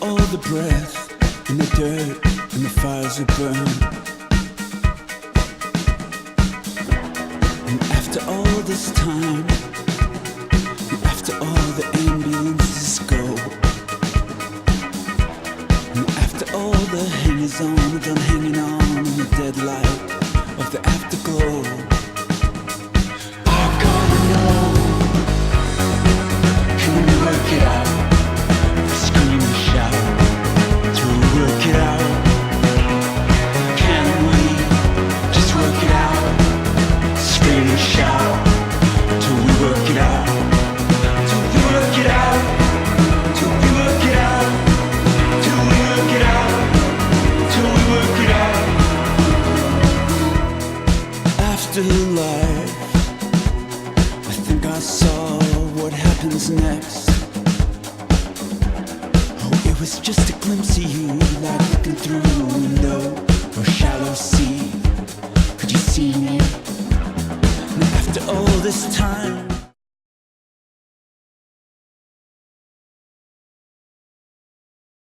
all the breath and the dirt and the fires we burn, and after all this time, and after all the ambulances go, and after all the hangers-on are done hanging on in the dead light of the afterglow, I gotta know, can we work it out? Scream and shout till we work it out. Can we just work it out? Scream and shout till we work it out. Till we work it out. Till we work it out. Till we work it out. Till we work it out. Afterlife, I think I saw what happens next. Oh, it was just a glimpse of you, like looking through a window or a shallow sea. Could you see me? And after all this time,